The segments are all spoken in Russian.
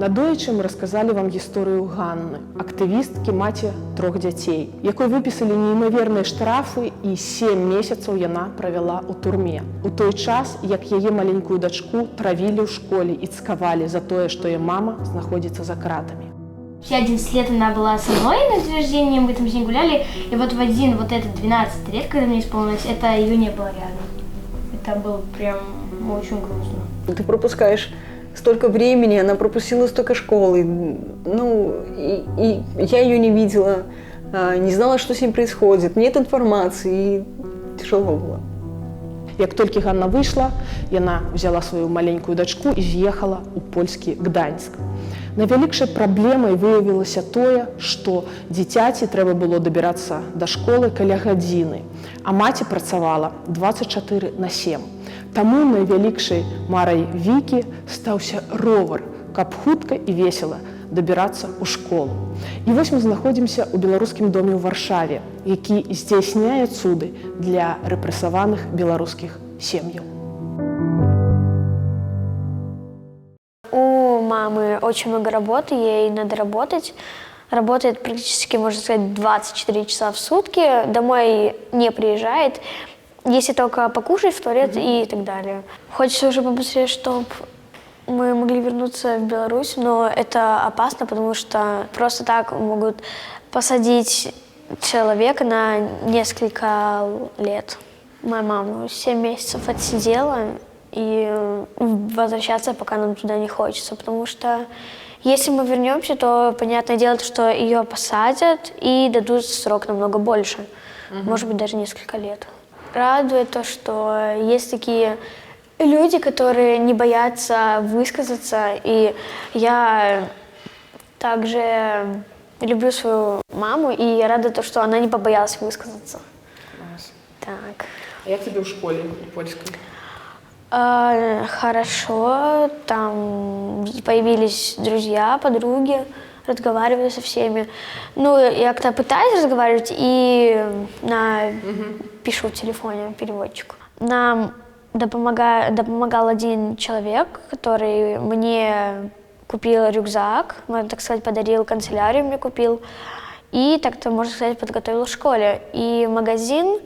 Надоечы мы рассказали вам гісторыю Ганны, актывісткі маці 3 дзяцей, якой выпісалі неймаверныя штрафы і 7 месяцаў яна правяла ў турме. У той час, як яе маленькую дачку травілі ў школе і цкавалі за тое, што яе мама знаходзіцца за кратамі. Все 11 лет она была со мной на день рождения, мы там с ней гуляли, и вот в один, вот этот 12 лет, когда мне исполнилось, это ее не было рядом. Это было прям очень грустно. Ты пропускаешь столько времени, она пропустила столько школы, ну, и я ее не видела, не знала, что с ней происходит, нет информации, и тяжело было. Як толькі Ганна выйшла, яна взяла сваю маленькую дачку і з'ехала ў польскі Гданьск. Найвялікшай праблемай выявілася тое, што дзіцяці трэба было дабірацца да школы каля гадзіны, а маці працавала 24/7. Таму найвялікшай марай Вікі стаўся ровар, каб хутка і весела дабірацца ў школу. І вось мы знаходзімся ў беларускім доме ў Варшаве, які здзяйсняе цуды для рэпрэсаваных беларускіх сем'яў. У мамы очень много работы, ей надо работать. Работает практически, можно сказать, 24 часа в сутки. Домой не приезжает, если только покушать в туалет и так далее. Хочется уже побыстрее, чтобы мы могли вернуться в Беларусь, но это опасно, потому что просто так могут посадить человека на несколько лет. Моя мама 7 месяцев отсидела, и возвращаться пока нам туда не хочется, потому что если мы вернемся, то понятное дело, что ее посадят и дадут срок намного больше, может быть, даже несколько лет. Радует то, что есть такие люди, которые не боятся высказаться, и я также люблю свою маму, и я рада то, что она не побоялась высказаться. Класс. Так. А як тебе ў школе польскай? Хорошо, там появились друзья, подруги, разговариваю со всеми. Ну, я как-то пытаюсь разговаривать и пишу в телефоне переводчику. Нам допомагал один человек, который мне купил рюкзак, можно так сказать, подарил, канцелярию мне купил, и так-то, можно сказать, подготовил в школе. И магазин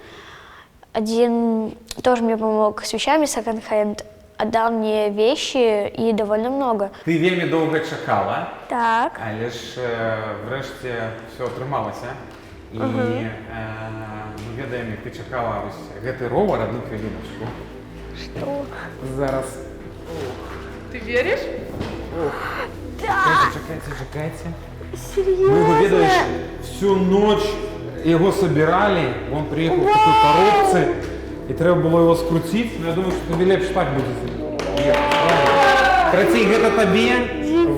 один тоже мне помог с вещами, секонд-хенд, отдал мне вещи и довольно много. Ты вельмі доўга чакала, Так. але ж врэшце все атрымалася. І мы ведаем, як ты чакала гэты ровар, одну хвіліночку. Что? Зараз. Ты веришь? Чакайце. Серьезно? Мы его, ведаешь, всю ночь его собирали, он приехал в такой коробце, и треба было его скрутить, но я думаю, что тебе лепш так будет. Крацей, гэта табе.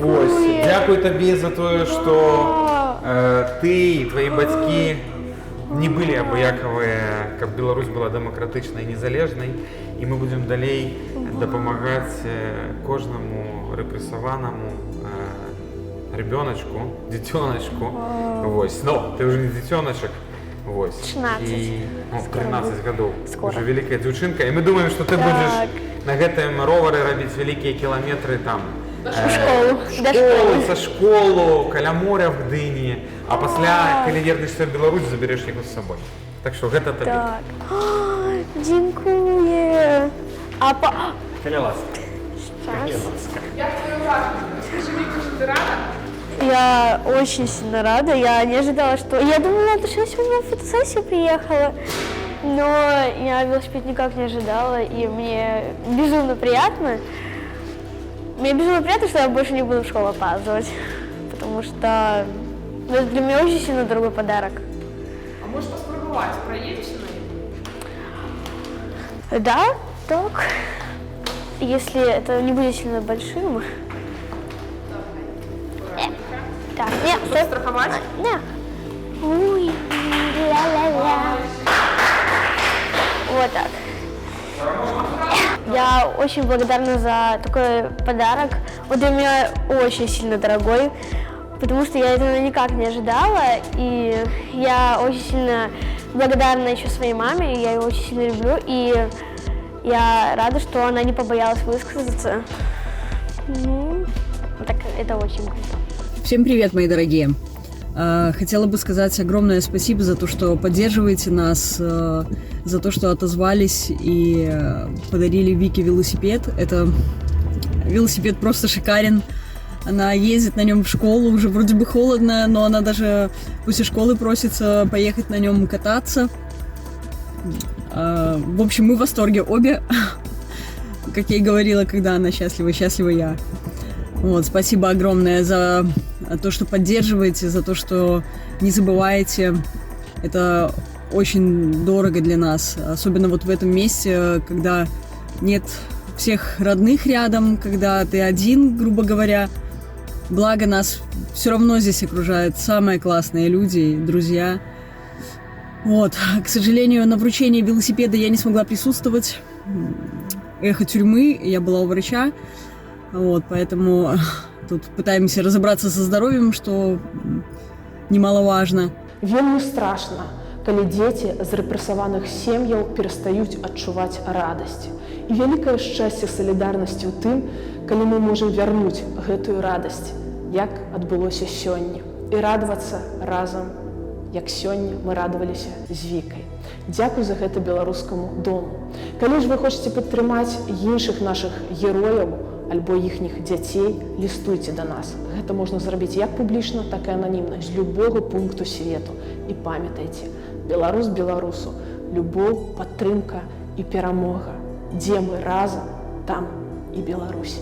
Вось. Дякую табе за тое, што ты і твои бацькі не былі абыякавыя, каб Беларусь была дэмакратычнай і незалежнай, і мы будзем далей дапамагаць кожнаму рэпрэсаванаму ребеночку, детеночку, вось, но ты уже не детеночек, вось, 16. и 13 годов, Скоро. уже великая девчонка, и мы думаем, что ты будешь на гэтым ровары робить великие километры там, До школу, каля моря в Гдыні, а пасля, калі вернешся в Беларусь, заберешь его с собой. Так что гэта табе. Так. Дзякуе. Каля ласка. Як твоє враження? Скажи, Віка, що ти рада? Я очень сильно рада. Я не ожидала, что... Я думала, что я сегодня на фотосессию приехала, но я велосипед никак не ожидала, и мне безумно приятно. Мне безумно приятно, что я больше не буду в школу опаздывать, потому что это для меня очень сильно дорогой подарок. А можеш поспробувати? Проїдеш на неї? Да, так. Если это не будет сильно большим. Так, нет, Щоб страхувати? да. Ой, ля-ля-ля. Вот так. Я очень благодарна за такой подарок. Он для меня очень сильно дорогой, потому что я этого никак не ожидала. И я очень сильно благодарна еще своей маме, я ее очень сильно люблю. И я рада, что она не побоялась высказаться. Ну, Так это очень круто. Всем привет, мои дорогие. Хотела бы сказать огромное спасибо за то, что поддерживаете нас, за то, что отозвались и подарили Вике велосипед. Это велосипед просто шикарен. Она ездит на нем в школу, уже вроде бы холодно, но она даже после школы просится поехать на нем кататься. В общем, мы в восторге обе. Как я и говорила, когда она счастлива, счастлива я. Вот, спасибо огромное за то, что поддерживаете, за то, что не забываете. Это очень дорого для нас, особенно вот в этом месте, когда нет всех родных рядом, когда ты один, грубо говоря. Благо нас все равно здесь окружают самые классные люди, друзья. Вот, к сожалению, на вручении велосипеда я не смогла присутствовать. Эхо тюрьмы, я была у врача. Вот, поэтому тут пытаемся разобраться со здоровьем, что немаловажно. Вельмі страшна, калі дзеці з рэпрэсаваных сем'яў перастаюць адчуваць радасць. І вялікае шчасце салідарнасці ў тым, калі мы можам вярнуць гэтую радасць, як адбылося сёння. І радавацца разам, як сёння мы радаваліся з Вікай. Дзякуй за гэта беларускаму дому. Калі ж вы хочаце падтрымаць іншых нашых герояў, альбо іхніх дзяцей, лістуйце да нас. Гэта можна зрабіць як публічна, так і ананімна, з любога пункту свету. І памятайце, беларус беларусу, любоў, падтрымка і перамога. Дзе мы разам, там і Беларусь.